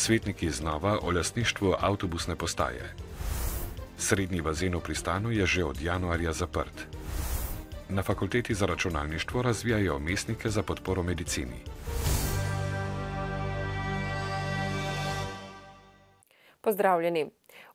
Svetniki znova o lastništvu avtobusne postaje. Srednji bazen v Pristanu je že od januarja zaprt. Na fakulteti za računalništvo razvijajo vmesnike za podporo medicini. Pozdravljeni.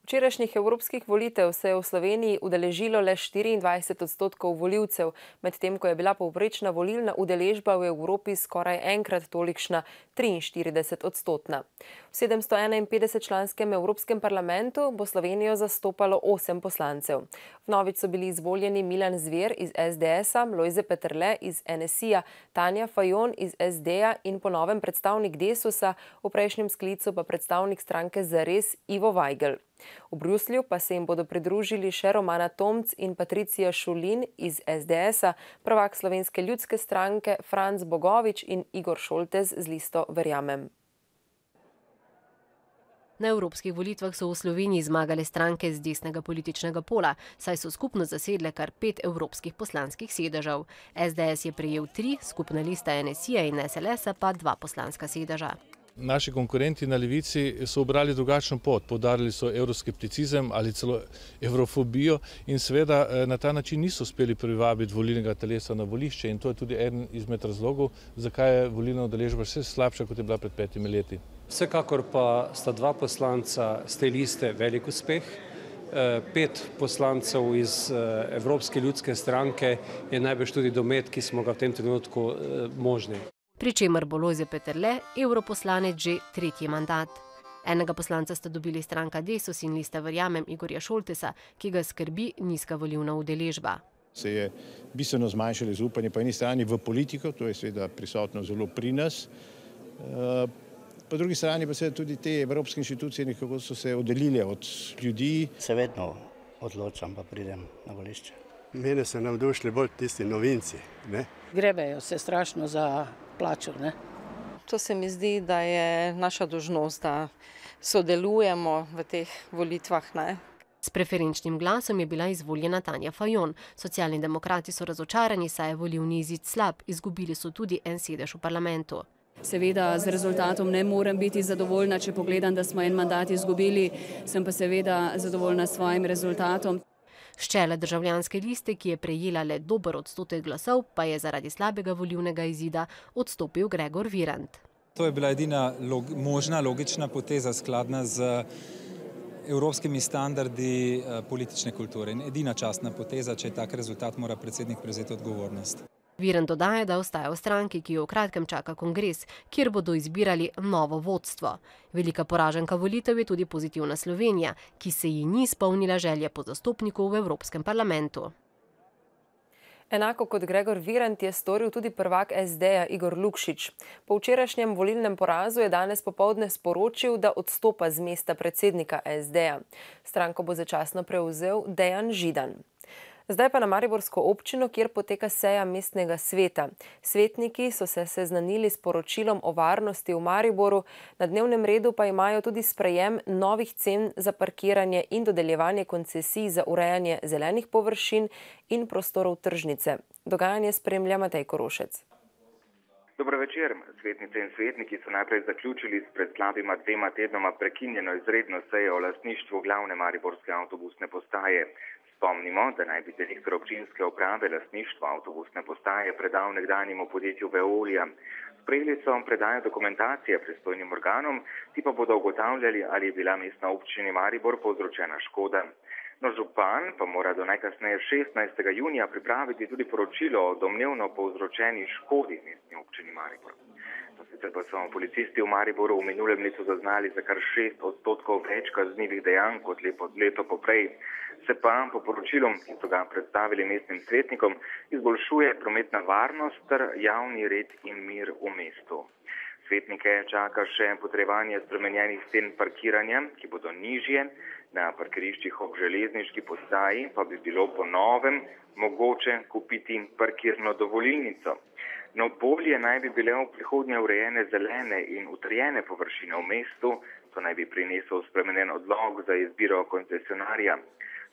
Včerajšnjih evropskih volitev se je v Sloveniji udeležilo le 24% volivcev, medtem ko je bila povprečna volilna udeležba v Evropi skoraj enkrat tolikšna, 43%. V 751-članskem Evropskem parlamentu bo Slovenijo zastopalo 8 poslancev. Vnovič so bili izvoljeni Milan Zver iz SDS-a, Lojze Peterle iz NSI-ja, Tanja Fajon iz SD-ja in po novem predstavnik Desusa, v prejšnjem sklicu pa predstavnik stranke Zares Ivo Vajgl. V Bruslju pa se jim bodo pridružili še Romana Tomc in Patricija Šulin iz SDS-a, prvak Slovenske ljudske stranke Franc Bogovič in Igor Šoltes z listo Verjamem. Na evropskih volitvah so v Sloveniji zmagale stranke z desnega političnega pola, saj so skupno zasedle kar 5 evropskih poslanskih sedežev. SDS je prejel 3, skupna lista NSI-ja in SLS-a pa 2 poslanska sedeža. Naši konkurenti na levici so ubrali drugačno pot, poudarili so evroskepticizem ali celo evrofobijo in seveda na ta način niso uspeli privabiti volilnega telesa na volišče in to je tudi eden izmed razlogov, zakaj je volilna udeležba še slabša, kot je bila pred 5 leti. Vsekakor pa sta 2 poslanca z te liste velik uspeh. 5 poslancev iz Evropske ljudske stranke je najbrž tudi domet, ki smo ga v tem trenutku možni. Pri čemer bo Lojze Peterle evroposlanec že 3. mandat. Enega poslanca sta dobili stranka Desus in lista Verjamem Igorja Šoltesa, ki ga skrbi nizka volilna udeležba. Se je bistveno zmanjšalo zaupanje po eni strani v politiko, to je seveda prisotno zelo pri nas, po drugi strani pa seveda tudi te evropske inštitucije nekako so se oddaljile od ljudi. Se vedno odločam, pa pridem na volišče. Mene so navdušili bolj tisti novinci, ne? Grebejo se strašno za plačo, ne? To se mi zdi, da je naša dolžnost, da sodelujemo v teh volitvah, ne? S preferenčnim glasom je bila izvoljena Tanja Fajon. Socialni demokrati so razočarani, saj je volilni izid slab, izgubili so tudi en sedež v parlamentu. Seveda z rezultatom ne morem biti zadovoljna, če pogledam, da smo en mandat izgubili, sem pa seveda zadovoljna s svojim rezultatom. S čela državljanske liste, ki je prejela le dober odstotek glasov, pa je zaradi slabega volilnega izida odstopil Gregor Virant. To je bila edina možna, logična poteza skladna z evropskimi standardi politične kulture. In edina častna poteza, če je tak rezultat, mora predsednik prevzeti odgovornost. Virant dodaja, da ostaja v stranki, ki jo v kratkem čaka kongres, kjer bodo izbirali novo vodstvo. Velika poraženka volitev je tudi Pozitivna Slovenija, ki se ji ni izpolnila želje po zastopniku v Evropskem parlamentu. Enako kot Gregor Virant je storil tudi prvak SD-ja Igor Lukšič. Po včerajšnjem volilnem porazu je danes popoldne sporočil, da odstopa z mesta predsednika SD-ja. Stranko bo začasno prevzel Dejan Židan. Zdaj pa na mariborsko občino, kjer poteka seja mestnega sveta. Svetniki so se seznanili s poročilom o varnosti v Mariboru, na dnevnem redu pa imajo tudi sprejem novih cen za parkiranje in dodeljevanje koncesij za urejanje zelenih površin in prostorov tržnice. Dogajanje spremlja Matej Korošec. Dobro večer. Svetnice in svetniki so najprej zaključili s pred slabima 2 tednoma prekinjeno izredno sejo o lastništvu glavne mariborske avtobusne postaje. Spomnimo, da naj bi direktor občinske uprave lastništva avtobusne postaje predal nekdanjemu podjetju Veolia. Sprejeli so predajo dokumentacije pristojnim organom, ti pa bodo ugotavljali, ali je bila mestna občini Maribor povzročena škoda. No, župan pa mora do najkasneje 16. junija pripraviti tudi poročilo o domnevno povzročeni škodi mestni občini Maribor. Sicer pa so policisti v Mariboru v minulem letu zaznali za kar 6% več kaznivih dejanj kot leto poprej. Se pa po poročilu, ki so ga predstavili mestnim svetnikom, izboljšuje prometna varnost ter javni red in mir v mestu. Svetnike čaka še potrjevanje spremenjenih cen parkiranja, ki bodo nižje. Na parkiriščih ob železniški postaji pa bi bilo po novem mogoče kupiti parkirno dovolilnico. No, bolje naj bi bile v prihodnje urejene zelene in utrjene površine v mestu, to naj bi prinesel spremenjen odlok za izbiro koncesionarja.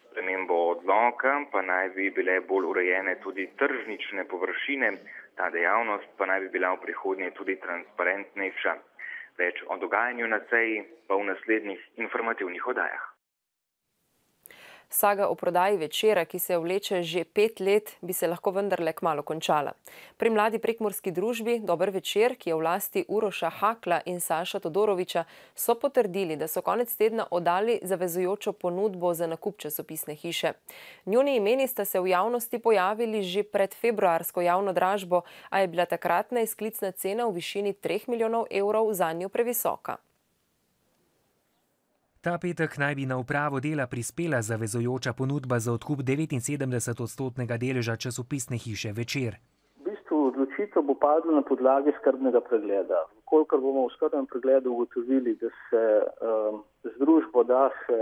Spremembo odloka pa naj bi bile bolj urejene tudi tržnične površine, ta dejavnost pa naj bi bila v prihodnje tudi transparentnejša. Več o dogajanju na seji pa v naslednjih informativnih oddajah. Saga o prodaji Večera, ki se vleče že 5 let, bi se lahko vendarle kmalu končala. Pri mladi prekmurski družbi Dober večer, ki je v lasti Uroša Hakla in Saša Todoroviča, so potrdili, da so konec tedna oddali zavezujočo ponudbo za nakup časopisne hiše. Njuni imeni sta se v javnosti pojavili že pred februarsko javno dražbo, a je bila takratna izklicna cena v višini 3 milijonov evrov zanjo previsoka. Ta petek naj bi na upravo Dela prispela zavezujoča ponudba za odkup 79% deleža časopisne hiše Večer. V bistvu odločitev bo padla na podlagi skrbnega pregleda. Kolikor bomo v skrbnem pregledu ugotovili, da se z družbo da še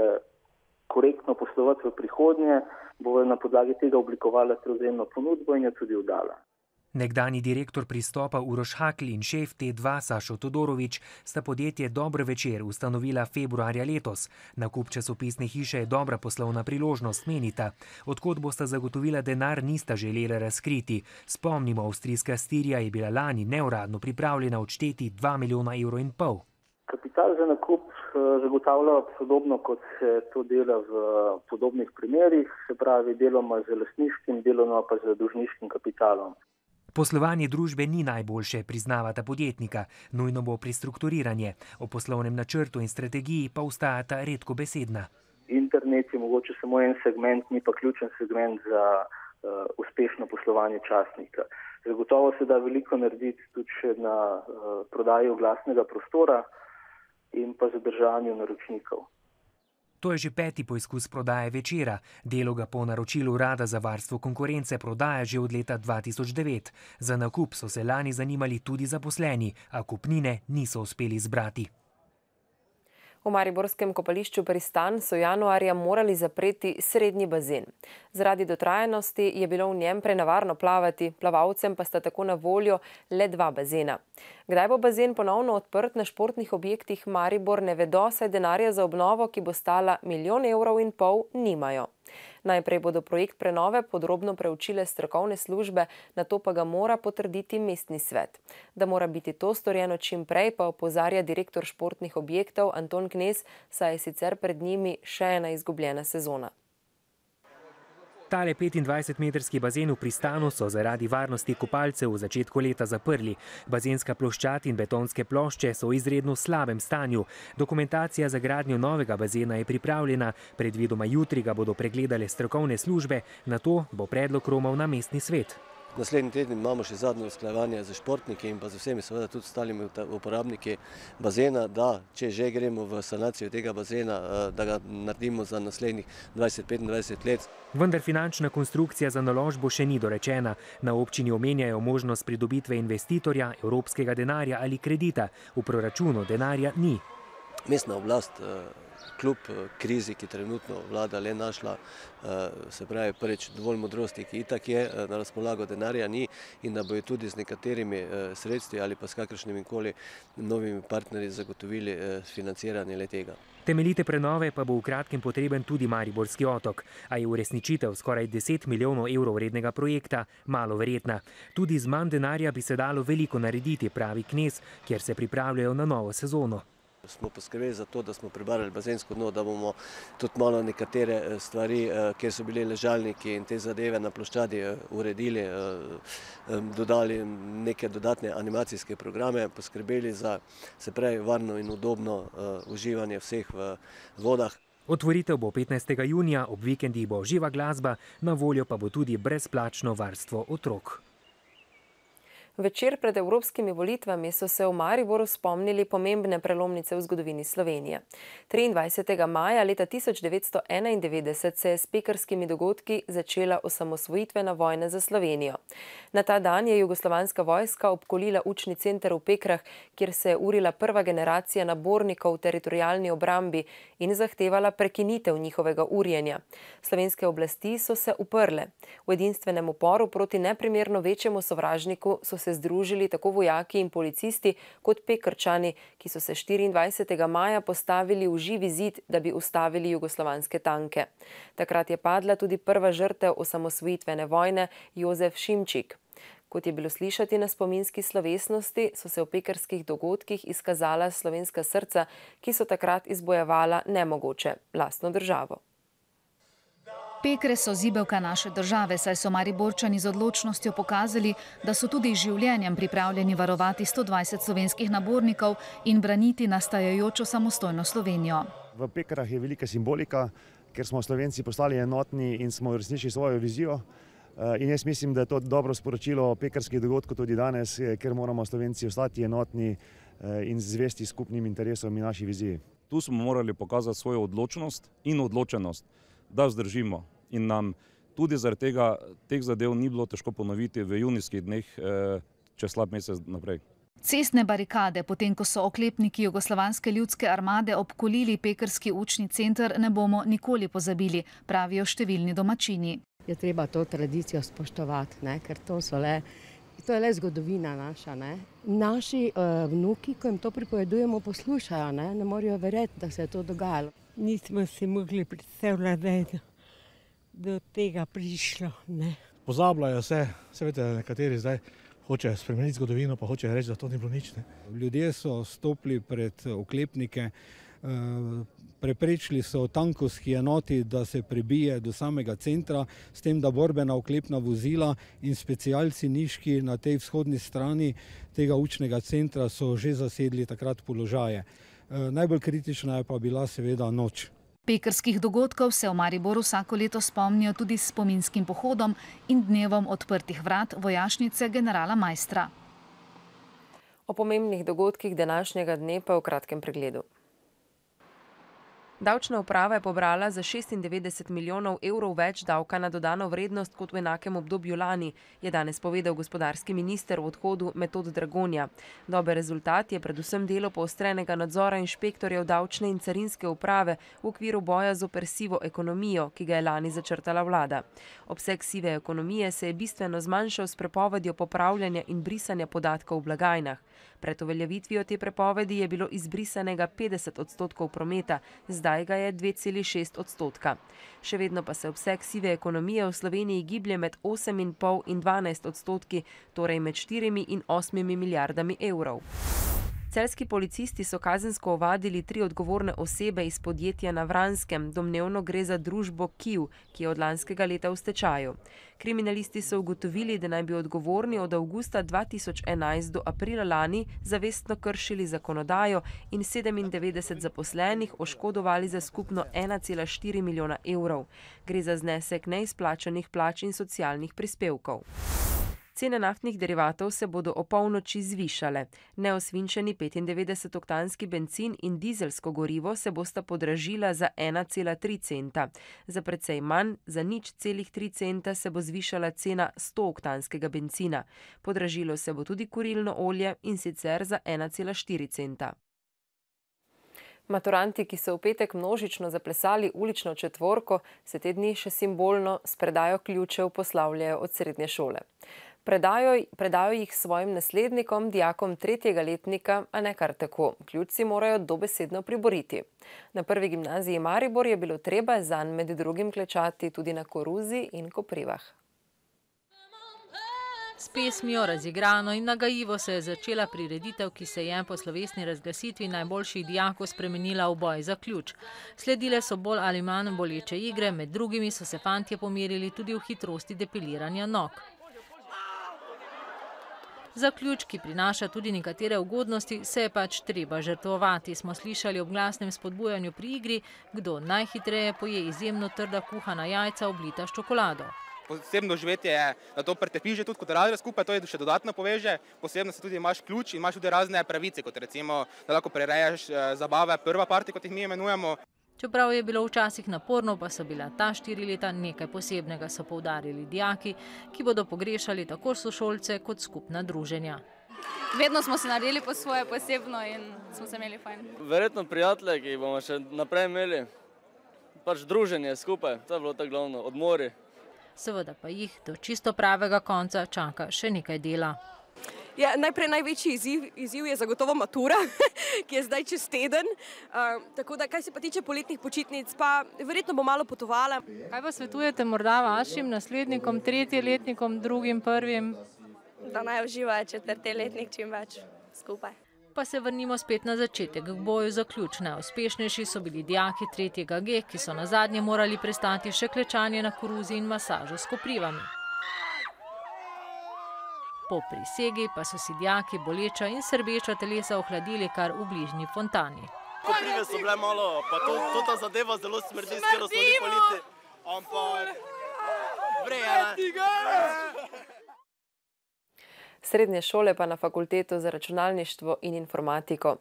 korektno poslovati v prihodnje, bo na podlagi tega oblikovala prevzemno ponudbo in jo tudi oddala. Nekdanji direktor Pristopa Uroš Hakl in šef T2 Sašo Todorovič sta podjetje Dober večer ustanovila februarja letos. Nakup časopisne hiše je dobra poslovna priložnost, menita. Odkot bosta zagotovila denar, nista želela razkriti. Spomnimo, avstrijska Stirja je bila lani neuradno pripravljena odšteti 2,5 milijona evrov. Kapital za nakup zagotavlja podobno, kot se to dela v podobnih primerih, se pravi deloma z lastniškim, deloma pa z dolžniškim kapitalom. Poslovanje družbe ni najboljše, priznavata podjetnika. Nujno bo prestrukturiranje. O poslovnem načrtu in strategiji pa ostajata redko besedna. Internet je mogoče samo en segment, ni pa ključen segment za uspešno poslovanje časnika. Zagotovo se da veliko narediti tudi še na prodaji oglasnega prostora in pa zadržanju naročnikov. To je že 5. poizkus prodaje Večera. Delo ga po naročilu Urada za varstvo konkurence prodaja že od leta 2009. Za nakup so se lani zanimali tudi zaposleni, a kupnine niso uspeli zbrati. V mariborskem kopališču Pristan so januarja morali zapreti srednji bazen. Zaradi dotrajanosti je bilo v njem prenevarno plavati, plavalcem pa sta tako na voljo le 2 bazena. Kdaj bo bazen ponovno odprt na športnih objektih, Maribor ne vedo, saj denarja za obnovo, ki bo stala 1,5 milijona evrov, nimajo. Najprej bodo projekt prenove podrobno preučile strokovne službe, nato pa ga mora potrditi mestni svet. Da mora biti to storjeno čim prej, pa opozarja direktor športnih objektov Anton Knez, saj je sicer pred njimi še ena izgubljena sezona. Tale 25-metrski bazen v Pristanu so zaradi varnosti kopalcev v začetku leta zaprli. Bazenska ploščad in betonske plošče so v izredno slabem stanju. Dokumentacija za gradnjo novega bazena je pripravljena, predvidoma jutri ga bodo pregledale strokovne službe, nato bo predlog romal na mestni svet. Naslednji teden imamo še zadnje usklajevanje z športniki in pa z vsemi seveda tudi ostalimi uporabniki bazena, da če že gremo v sanacijo tega bazena, da ga naredimo za naslednjih 20-25 let. Vendar finančna konstrukcija za naložbo še ni dorečena. Na občini omenjajo možnost pridobitve investitorja, evropskega denarja ali kredita. V proračunu denarja ni. Mestna oblast kljub krizi, ki trenutno vlada, le našla, se pravi prvič dovolj modrosti, ki itak je, na razpolago denarja ni in da bojo tudi z nekaterimi sredstvi ali pa s kakršnimi koli novimi partnerji zagotovili financiranje le tega. Temeljite prenove pa bo v kratkem potreben tudi Mariborski otok, a je uresničitev skoraj 10 milijonov evrov vrednega projekta malo verjetna. Tudi z manj denarja bi se dalo veliko narediti, pravi Knez, kjer se pripravljajo na novo sezono. Smo poskrbeli za to, da smo prebarali bazensko dno, da bomo tudi malo nekatere stvari, kjer so bili ležalniki in te zadeve na ploščadi uredili, dodali neke dodatne animacijske programe, poskrbeli za, se pravi, varno in udobno uživanje vseh v vodah. Otvoritev bo 15. junija, ob vikendih bo živa glasba, na voljo pa bo tudi brezplačno varstvo otrok. Večer pred evropskimi volitvami so se v Mariboru spomnili pomembne prelomnice v zgodovini Slovenije. 23. maja leta 1991 se je s pekrskimi dogodki začela osamosvojitvena vojna za Slovenijo. Na ta dan je jugoslovanska vojska obkolila učni center v Pekrah, kjer se je urila prva generacija nabornikov v teritorialni obrambi in zahtevala prekinitev njihovega urjenja. Slovenske oblasti so se uprle. V edinstvenem uporu proti neprimerno večjemu sovražniku so se združili tako vojaki in policisti kot Pekrčani, ki so se 24. maja postavili v živi zid, da bi ustavili jugoslovanske tanke. Takrat je padla tudi prva žrtev osamosvojitvene vojne, Jozef Šimčik. Kot je bilo slišati na spominski slovesnosti, so se v pekrskih dogodkih izkazala slovenska srca, ki so takrat izbojevala nemogoče lastno državo. Pekre so zibelka naše države, saj so Mariborčani z odločnostjo pokazali, da so tudi življenjem pripravljeni varovati 120 slovenskih nabornikov in braniti nastajajočo samostojno Slovenijo. V Pekrah je velika simbolika, ker smo Slovenci postali enotni in smo uresničili svojo vizijo. In jaz mislim, da je to dobro sporočilo pekrskih dogodkov tudi danes, ker moramo Slovenci ostati enotni in zvesti skupnim interesom in naši viziji. Tu smo morali pokazati svojo odločnost in odločenost, da vzdržimo. In nam tudi zaradi teh zadev ni bilo težko ponoviti v junijskih dneh čez slab mesec naprej. Cestne barikade, potem ko so oklepniki Jugoslovanske ljudske armade obkolili pekrski učni center, ne bomo nikoli pozabili, pravijo številni domačini. Je treba to tradicijo spoštovati, ker to je le zgodovina naša. Naši vnuki, ko jim to pripovedujemo, poslušajo, ne morejo verjeti, da se je to dogajalo. Nismo si mogli predstavljati, da je do tega prišlo. Pozabljajo se, veste, nekateri zdaj hoče spremeniti zgodovino, pa hoče reči, da to ni bilo nič. Ljudje so stopili pred oklepnike, preprečili so tankovski enoti, da se prebije do samega centra, s tem, da borbena oklepna vozila in specialci niški na tej vzhodni strani tega učnega centra so že zasedli takrat položaje. Najbolj kritična je pa bila seveda noč. Pekrskih dogodkov se v Mariboru vsako leto spomnijo tudi s spominskim pohodom in dnevom odprtih vrat vojašnice generala Maistra. O pomembnih dogodkih današnjega dne pa v kratkem pregledu. Davčna uprava je pobrala za 96 milijonov evrov več davka na dodano vrednost kot v enakem obdobju lani, je danes povedal gospodarski minister v odhodu Metod Dragonja. Dober rezultat je predvsem delo poostrenega nadzora inšpektorjev davčne in carinske uprave v okviru boja zoper sivo ekonomijo, ki ga je lani začrtala vlada. Obseg sive ekonomije se je bistveno zmanjšal s prepovedjo popravljanja in brisanja podatkov v blagajnah. Pred uveljavitvijo te prepovedi je bilo izbrisanega 50% prometa, zdaj ga je 2,6%. Še vedno pa se obseg sive ekonomije v Sloveniji giblje med 8,5 in 12%, torej med 4 in 8 milijardami evrov. Celjski policisti so kazensko ovadili 3 odgovorne osebe iz podjetja na Vranskem, domnevno gre za družbo Kiv, ki je od lanskega leta v stečaju. Kriminalisti so ugotovili, da naj bi odgovorni od avgusta 2011 do aprila lani zavestno kršili zakonodajo in 97 zaposlenih oškodovali za skupno 1,4 milijona evrov. Gre za znesek neizplačanih plač in socialnih prispevkov. Cene naftnih derivatov se bodo opolnoči zvišale. Neosvinčeni 95-oktanski bencin in dizelsko gorivo se bosta podražila za 1,3 centa. Za precej manj, za 0,3 centa se bo zvišala cena 100-oktanskega bencina. Podražilo se bo tudi kurilno olje in sicer za 1,4 centa. Maturanti, ki so v petek množično zaplesali ulično četvorko, se te dni še simbolno s predajo ključev poslavljajo od srednje šole. Predajo jih svojim naslednikom, dijakom 3. letnika, a ne kar tako. Ključ si morajo dobesedno priboriti. Na Prvi gimnaziji Maribor je bilo treba zanj med drugim klečati tudi na koruzi in koprivah. S pesmijo razigrano in nagajivo se je začela prireditev, ki se je po slovesni razglasitvi najboljših dijakov spremenila v boj za ključ. Sledile so bolj ali manj boleče igre, med drugimi so se fantje pomerili tudi v hitrosti depiliranja nog. Za ključ, ki prinaša tudi nekatere ugodnosti, se je pač treba žrtvovati, smo slišali ob glasnem spodbujanju pri igri, kdo najhitreje poje izjemno trda kuhana jajca oblita s čokolado. Posebno živetje je, da to pretepiš že tudi kot razred skupaj, to je še dodatno poveže, posebno se tudi imaš ključ in imaš tudi razne pravice, kot recimo, da lahko prereješ zabave prva parti, kot jih mi imenujemo. Čeprav je bilo včasih naporno, pa so bila ta 4 leta nekaj posebnega, so poudarili dijaki, ki bodo pogrešali tako sošolce kot skupna druženja. Vedno smo se naredili po svoje posebno in smo se imeli fajn. Verjetno prijatelje, ki bomo še naprej imeli, pač druženje skupaj, to je bilo tako glavno, odmori. Seveda pa jih do čisto pravega konca čaka še nekaj dela. Ja, najprej največji izziv je zagotovo matura, ki je zdaj čez teden. Tako da, kar se pa tiče poletnih počitnic, pa verjetno bo malo potovala. Kaj pa svetujete morda vašim naslednikom, 3. letnikom, 2., 1.? da naj uživajo četrteletnik čim več skupaj. Pa se vrnimo spet na začetek k boju za ključ. Najuspešnejši so bili dijaki 3. G, ki so nazadnje morali prestati še klečanje na koruzi in masažo s koprivami. Po prisegi pa so si dijaki boleča in srbeča telesa ohladili kar v bližnji fontani. Koprive so bile malo, pa to ta zadeva zelo smrdi, s katero smo bili politi, ampak Srednje šole pa na Fakultetu za računalništvo in informatiko.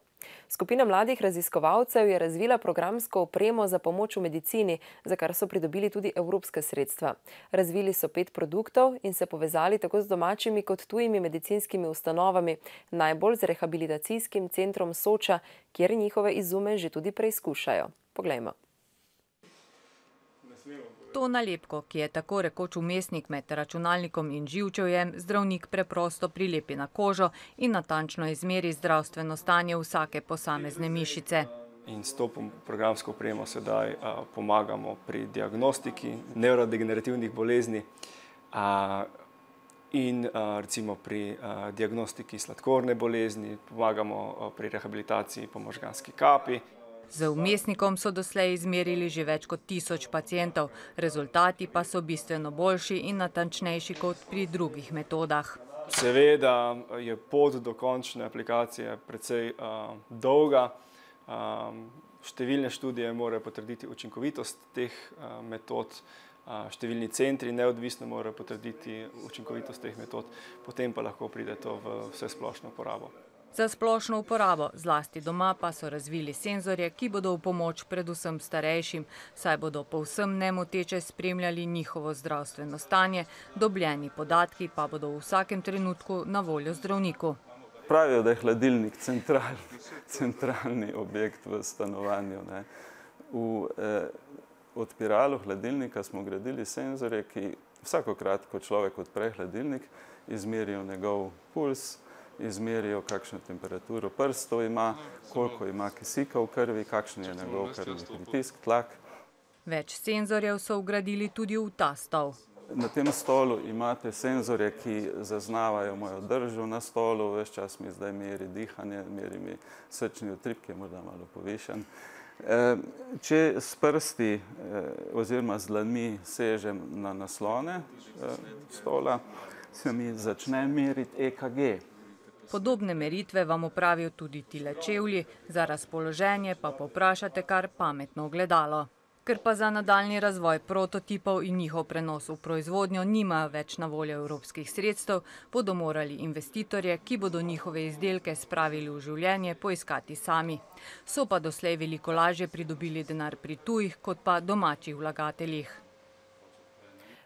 Skupina mladih raziskovalcev je razvila programsko opremo za pomoč v medicini, za kar so pridobili tudi evropska sredstva. Razvili so 5 produktov in se povezali tako z domačimi kot tujimi medicinskimi ustanovami, najbolj z rehabilitacijskim centrom Soča, kjer njihove izume že tudi preizkušajo. Poglejmo. To nalepko, ki je tako rekoč vmesnik med računalnikom in živčevjem, zdravnik preprosto prilepi na kožo in natančno izmeri zdravstveno stanje vsake posamezne mišice. In s to programsko opremo sedaj pomagamo pri diagnostiki nevrodegenerativnih bolezni in recimo pri diagnostiki sladkorne bolezni, pomagamo pri rehabilitaciji po možganski kapi. Z vmesnikom so doslej izmerili že več kot 1000 pacientov, rezultati pa so bistveno boljši in natančnejši kot pri drugih metodah. Seveda je pot do končne aplikacije precej dolga. Številne študije morajo potrditi učinkovitost teh metod, številni centri neodvisno morajo potrditi učinkovitost teh metod, potem pa lahko pride to v vsesplošno uporabo. Za splošno uporabo, zlasti doma, pa so razvili senzorje, ki bodo v pomoč predvsem starejšim, saj bodo povsem nemoteče spremljali njihovo zdravstveno stanje, dobljeni podatki pa bodo v vsakem trenutku na voljo zdravniku. Pravijo, da je hladilnik centralni objekt v stanovanju. V odpiralu hladilnika smo gradili senzorje, ki vsakokrat, ko človek odpre hladilnik, izmerijo njegov puls, izmerijo, kakšno temperaturo prstov ima, koliko ima kisika v krvi, kakšen je njegov krvni pritisk, tlak. Več senzorjev so vgradili tudi v ta stol. Na tem stolu imate senzorje, ki zaznavajo mojo držo na stolu, ves čas mi zdaj meri dihanje, meri mi srčni utrip, ki je morda malo povišan. Če s prsti oziroma z dlanmi sežem na naslone stola, se mi začne meriti EKG. Podobne meritve vam opravijo tudi tile čevlji, za razpoloženje pa povprašate kar pametno ogledalo. Ker pa za nadaljnji razvoj prototipov in njihov prenos v proizvodnjo nimajo več na voljo evropskih sredstev, bodo morali investitorje, ki bodo njihove izdelke spravili v življenje, poiskati sami. So pa doslej veliko lažje pridobili denar pri tujih kot pa domačih vlagateljih.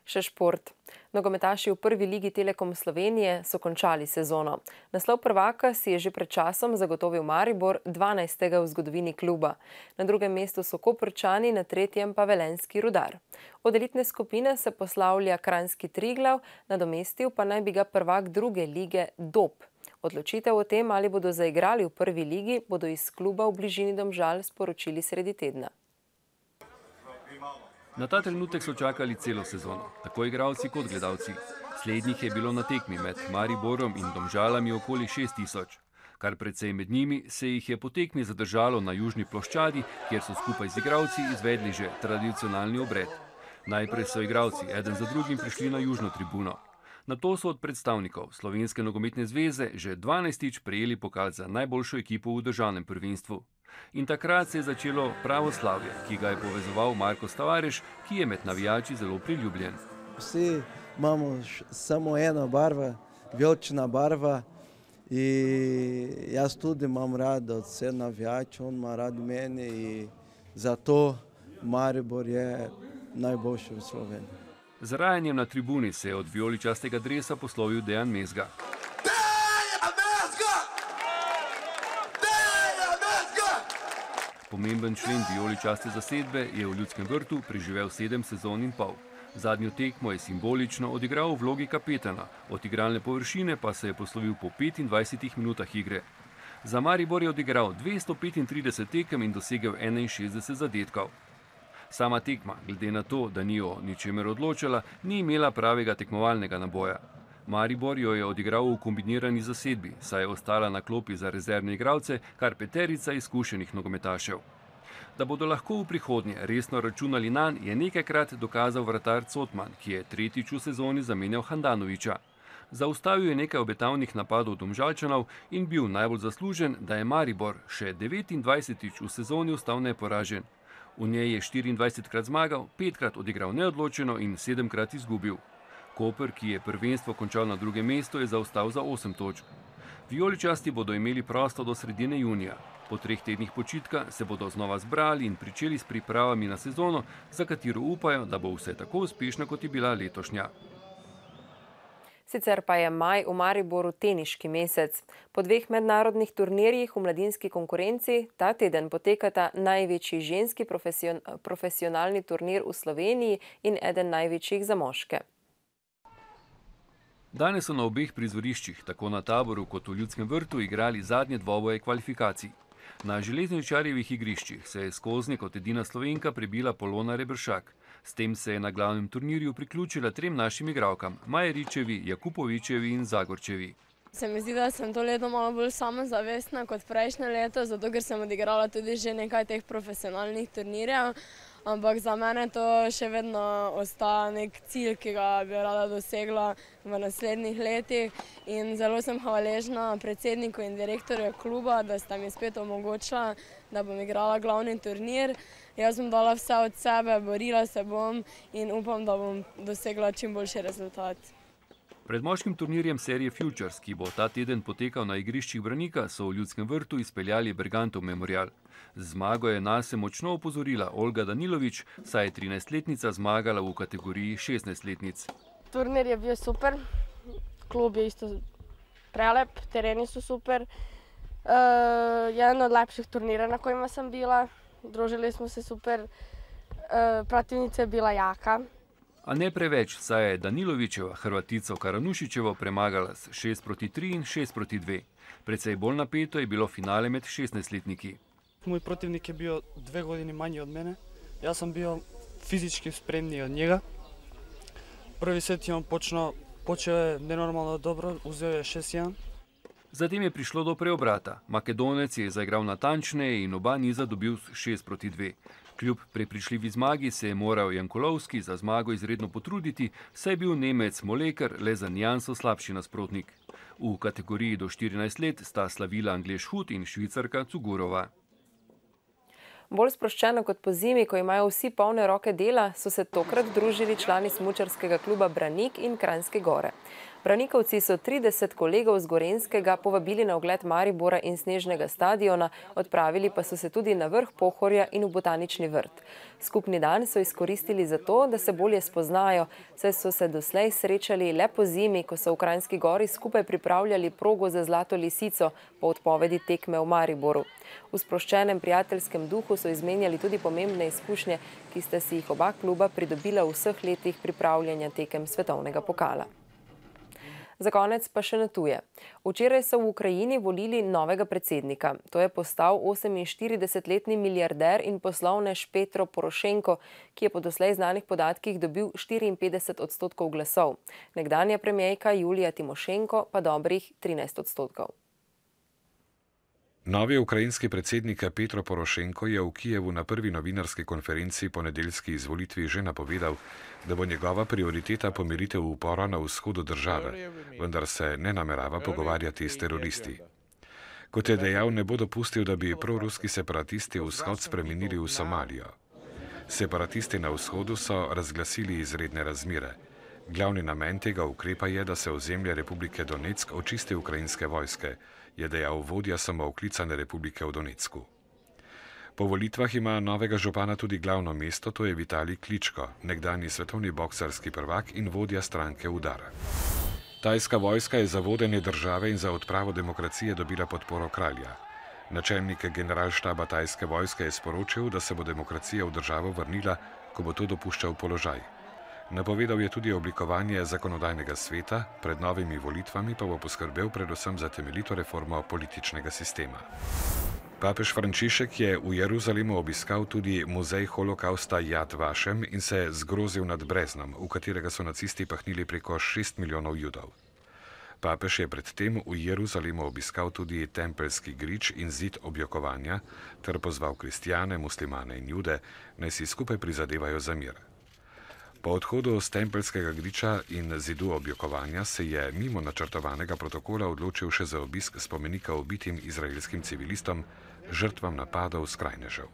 Še šport. Nogometaši v prvi ligi Telekom Slovenije so končali sezono. Naslov prvaka si je že pred časom zagotovil Maribor, 12. v zgodovini kluba. Na drugem mestu so Koprčani, na 3. pa Velenjski Rudar. Od elitne skupine se poslavlja kranjski Triglav, nadomestil pa naj bi ga prvak druge lige Dob. Odločitev o tem, ali bodo zaigrali v prvi ligi, bodo iz kluba v bližini Domžal sporočili sredi tedna. Na ta trenutek so čakali celo sezono, tako igralci kot gledalci. Slednjih je bilo na tekmi med Mariborom in Domžalami okoli 6000. Kar precej med njimi se jih je po tekmi zadržalo na južni ploščadi, kjer so skupaj z igralci izvedli že tradicionalni obred. Najprej so igralci eden za drugim prišli na južno tribuno. Nato so od predstavnikov Slovenske nogometne zveze že 12. prejeli pokal za najboljšo ekipo v državnem prvenstvu. In takrat se je začelo pravoslavje, ki ga je povezoval Marko Stavareš, ki je med navijači zelo priljubljen. Vsi imamo samo eno barvo, vijolična barva. In jaz tudi imam rad od vse navijače, on ima rad mene in zato Maribor je najboljši v Sloveniji. Z rajanjem na tribuni se je od vijoličastega dresa poslovil Dejan Mezga. Pomemben člen vijoličaste zasedbe je v Ljudskem vrtu preživel 7 sezon in pol. Zadnjo tekmo je simbolično odigral v vlogi kapetana, od igralne površine pa se je poslovil po 25 minutah igre. Za Maribor je odigral 235 tekem in dosegel 61 zadetkov. Sama tekma, glede na to, da ni o ničemer odločala, ni imela pravega tekmovalnega naboja. Maribor jo je odigral v kombinirani zasedbi, saj je ostala na klopi za rezervne igralce kar peterica izkušenih nogometašev. Da bodo lahko v prihodnje resno računali nanj, je nekajkrat dokazal vratar Cotman, ki je tretjič v sezoni zamenjal Handanovića. Zaustavil je nekaj obetavnih napadov Domžalčanov in bil najbolj zaslužen, da je Maribor še 29. v sezoni ostal neporažen. V njej je 24krat zmagal, 5krat odigral neodločeno in 7krat izgubil. Koper, ki je prvenstvo končal na drugem mestu, je zaostal za 8 točk. Vijoličasti bodo imeli prosto do sredine junija. Po 3 tednih počitka se bodo znova zbrali in pričeli s pripravami na sezono, za katero upajo, da bo vse tako uspešna, kot je bila letošnja. Sicer pa je maj v Mariboru teniški mesec. Po 2 mednarodnih turnirjih v mladinski konkurenci ta teden potekata največji ženski profesionalni turnir v Sloveniji in eden največjih za moške. Danes so na obeh prizoriščih, tako na Taboru kot v Ljudskem vrtu, igrali zadnje dvoboje kvalifikacij. Na železničarjevih igriščih se je skoznje kot edina Slovenka prebila Polona Reberšak. S tem se je na glavnem turnirju priključila 3 našim igralkam, Majeričevi, Jakupovičevi in Zagorčevi. Se mi zdi, da sem to leto malo bolj samozavestna kot prejšnje leto, zato ker sem odigrala tudi že nekaj teh profesionalnih turnirjev. Ampak za mene to še vedno ostaja nek cilj, ki ga bi rada dosegla v naslednjih letih. In zelo sem hvaležna predsedniku in direktorju kluba, da sta mi spet omogočila, da bom igrala glavni turnir. Jaz bom dala vse od sebe, borila se bom in upam, da bom dosegla čim boljši rezultat. Pred moškim turnirjem serije Futures, ki bo ta teden potekal na igriščih Branika, so v Ljudskem vrtu izpeljali Bergantov memorial. Zmago je nase močno opozorila Olga Danilović, saj je 13-letnica zmagala v kategoriji 16-letnic. Turnir je bil super, klub je isto prelep, tereni so super. Je eno od lepših turnira, na kojima sem bila. Družili smo se super, protivnica je bila jaka. A ne preveč, saj je Danilovićeva Hrvatico Karanušićevo premagala s 6-3 in 6-2. Precej bolj napeto je bilo finale med 16-letniki. Moj protivnik je bio 2 godine manji od mene. Ja sam bio fizički spremniji od njega. Prvi set je on počeo je nenormalno dobro, uzeo je 6-1. Zatem je prišlo do preobrata. Makedonec je zaigral natančneje in oba niza dobil s 6-2. Kljub prepričljivi zmagi se je moral Jankolovski za zmago izredno potruditi, saj je bil Nemec Molekar le za nijanso slabši nasprotnik. V kategoriji do 14 let sta slavila Anglež Hud in Švicarka Cugurova. Bolj sproščeno kot po zimi, ko imajo vsi polne roke dela, so se tokrat družili člani smučarskega kluba Branik in Kranjske Gore. Branikovci so 30 kolegov z Gorenjskega povabili na ogled Maribora in Snežnega stadiona, odpravili pa so se tudi na vrh Pohorja in v Botanični vrt. Skupni dan so izkoristili za to, da se bolje spoznajo, saj so se doslej srečali le po zimi, ko so v Kranjski Gori skupaj pripravljali progo za Zlato lisico po odpovedi tekme v Mariboru. V sproščenem prijateljskem duhu so izmenjali tudi pomembne izkušnje, ki sta si jih oba kluba pridobila v vseh letih pripravljanja tekem svetovnega pokala. Za konec pa še na tuje. Včeraj so v Ukrajini volili novega predsednika. To je postal 48-letni milijarder in poslovnež Petro Porošenko, ki je po doslej znanih podatkih dobil 54% glasov. Nekdanja premijerka Julija Timošenko pa dobrih 13%. Novi ukrajinski predsednik Petro Porošenko je v Kijevu na prvi novinarski konferenci po nedeljski izvolitvi že napovedal, da bo njegova prioriteta pomiritev upora na vzhodu države, vendar se ne namerava pogovarjati s teroristi. Kot je dejal, ne bo dopustil, da bi proruski separatisti vzhod spremenili v Somalijo. Separatisti na vzhodu so razglasili izredne razmere. Glavni namen tega ukrepa je, da se ozemlje Republike Donetsk očisti ukrajinske vojske, je dejal vodja samooklicane republike v Donetsku. Po volitvah ima novega župana tudi glavno mesto, to je Vitalij Kličko, nekdanji svetovni boksarski prvak in vodja stranke Udar. Tajska vojska je za vodenje države in za odpravo demokracije dobila podporo kralja. Načelnik generalštaba tajske vojske je sporočil, da se bo demokracija v državo vrnila, ko bo to dopuščal položaj. Napovedal je tudi oblikovanje zakonodajnega sveta, pred novimi volitvami pa bo poskrbel predvsem za temeljito reformo političnega sistema. Papež Frančišek je v Jeruzalemu obiskal tudi muzej holokausta Yad Vashem in se zgrozil nad breznom, v katerega so nacisti pahnili preko 6 milijonov Judov. Papež je predtem v Jeruzalemu obiskal tudi tempeljski grič in zid objokovanja ter pozval kristjane, muslimane in jude, naj si skupaj prizadevajo za mir. Po odhodu z tempeljskega griča in zidu objokovanja se je mimo načrtovanega protokola odločil še za obisk spomenika ubitim izraelskim civilistom, žrtvam napadov skrajnežev.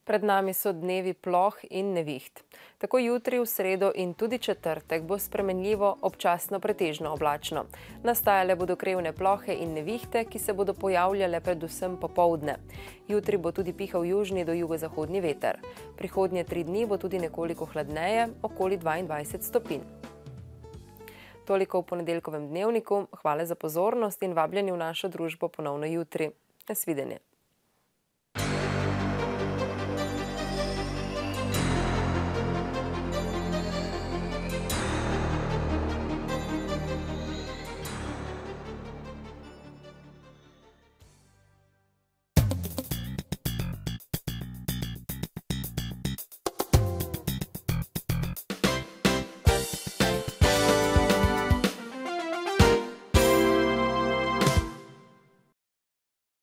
Pred nami so dnevi ploh in neviht. Tako jutri, v sredo in tudi četrtek bo spremenljivo, občasno pretežno oblačno. Nastajale bodo krevne plohe in nevihte, ki se bodo pojavljale predvsem popoldne. Jutri bo tudi pihal južni do jugozahodni veter. Prihodnje 3 dni bo tudi nekoliko hladneje, okoli 22 stopinj. Toliko v ponedeljkovem dnevniku. Hvala za pozornost in vabljeni v našo družbo ponovno jutri. Nasvidenje.